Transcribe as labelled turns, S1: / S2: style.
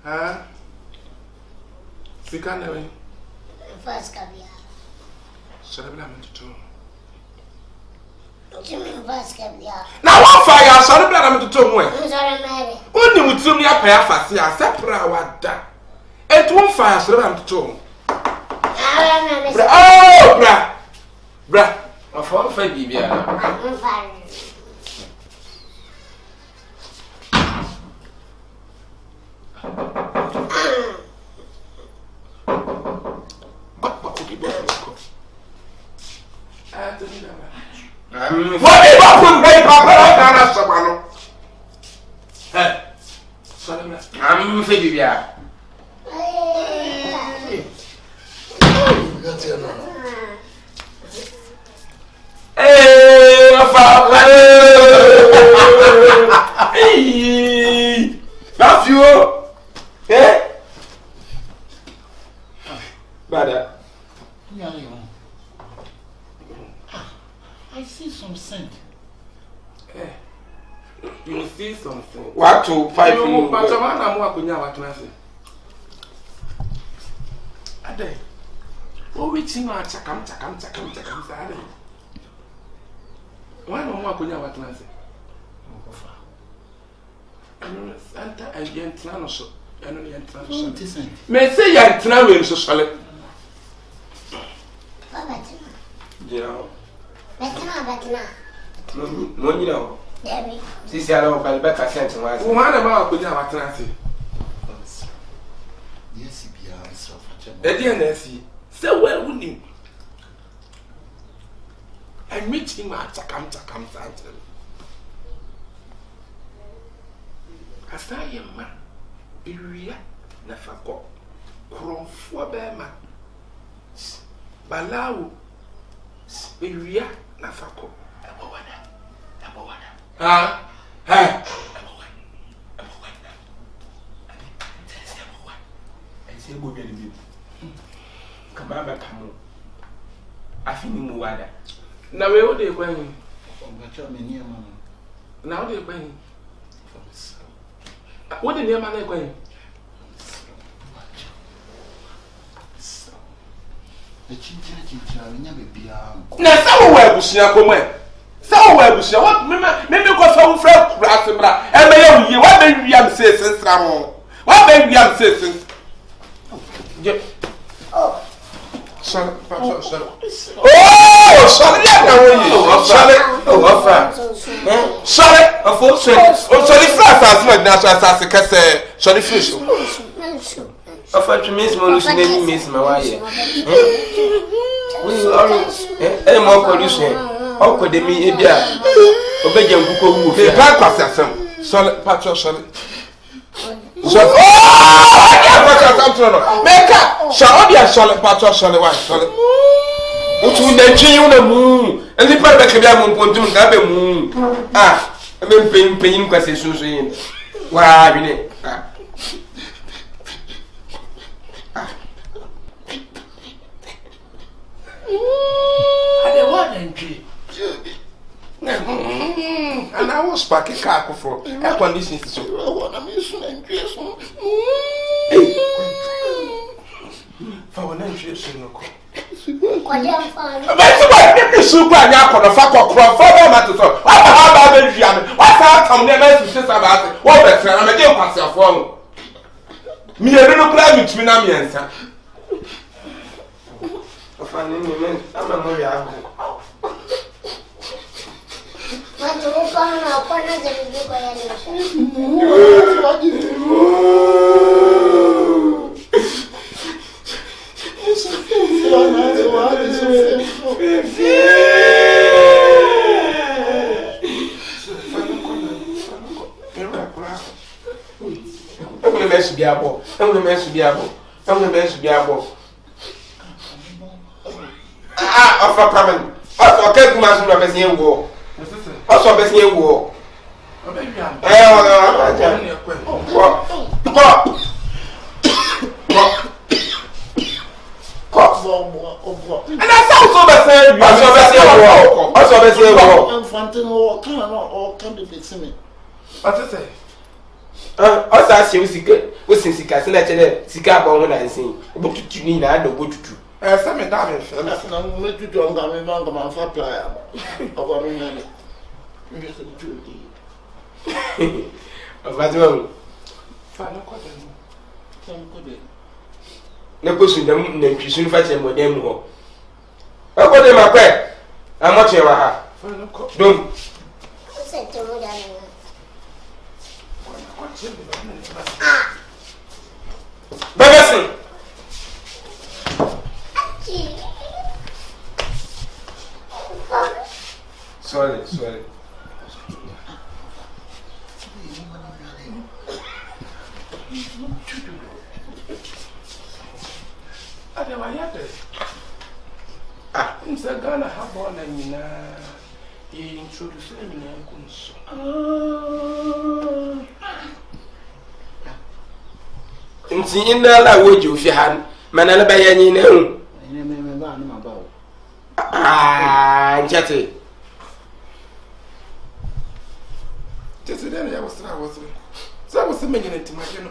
S1: Ah. Sika na we.
S2: First kabia.
S1: Shall I to two?
S2: First kabia.
S1: Now what fire shall I to two way?
S2: Sorry, Mary.
S1: Only with some ya pay fast ya sepra wada. And one fire shall I to two. Oh, bra. My phone for Bibia.
S2: I'm fine.
S1: What if I put my papa? I'm Fabia. Hey, that's you. Eh? Brother.
S3: I see some scent.
S1: Eh. You see something. What to 5 minutes? But I'm not going to say. Ade. Oh, we see my chakam. Why no more going to say? Santa and Yentlano so. And Yentlano. May say Yantlano will so solid. Yeah.
S2: Betina.
S4: No, you know.
S2: Debbie.
S4: This year, I'll buy back a sentence.
S1: One about going out to say.
S3: Yes, he be
S1: The DNC. So well, wouldn't you? I meet him at Chakam Santel. As I am man, Iria, Nafako, Crom for Bema, Balau, Iria, Nafako, Ah, hey,
S4: I say, go get me. Come on, come on. I feel no water.
S1: now where would they go? Now they're going. What did the man going?
S3: The chincha, we never be
S1: Now, somewhere, Bushia, come somewhere, Bushia, what maybe got some friend, Rassembra, and you, what baby am say since Ramon? What baby am say since? Oh, sorry. Oh, sorry, of all sorry, flat as well, natural as a cassette, sorry, fish.
S4: I thought you miss Molusine, miss my wife. We are any more pollution. How could they be a beer? Obey your book of the black person. Solid patch of solid. Make up, shall be a solid patch of solid one. Solid. What would they change on the moon? And the public can be a moon, to have a moon. Ah, I've been paying questions. Why, I mean, and I was packing car for air conditioning. For an interest in the super yapon of Fako Craft for them at the top. How about the Gianna? What's that? Come never to say about it. What better? I'm a game myself for me. A little plan between me and sir. I'm a Moria.
S2: Mas tu não corre não, pode não dizer que vai ali.
S1: I'm going to mess with Biabo. I'm going to mess with Biabo. I'm going to mess with Biabo. Ah, of a common. Also, I can't imagine my best young war. Also, best young war. And that's also the same. Also, best young war.
S3: Infantil or can or can be singing.
S1: What is it?
S4: Also, I see you. wosin sika se na kyerɛ sika ba ho na nsin obotutu ni na ado obotutu
S1: Essa me dá me fé.
S3: Essa não me tudo um gamin manga man fa praia. Agora me nene. Me se tudo.
S4: Ovazo
S1: Fala com ele.
S3: Tam ko de.
S4: na kosu ndam na ntwisu fa kyerɛ modem ho akode makwe amoche wa ha
S1: Fala com
S4: dom
S2: Você tem mulher, né?
S4: babasin sorry
S1: Adewa yade. Nse Ghana ha bo na nyina. Ye introduce nyina kunso.
S4: nti ina la woji ofi ha mana na ba ya nyi na hu
S3: Me ba no ma ba o.
S4: njate
S1: Tese dene ya wasra wasre. Sa wose menyene timake no.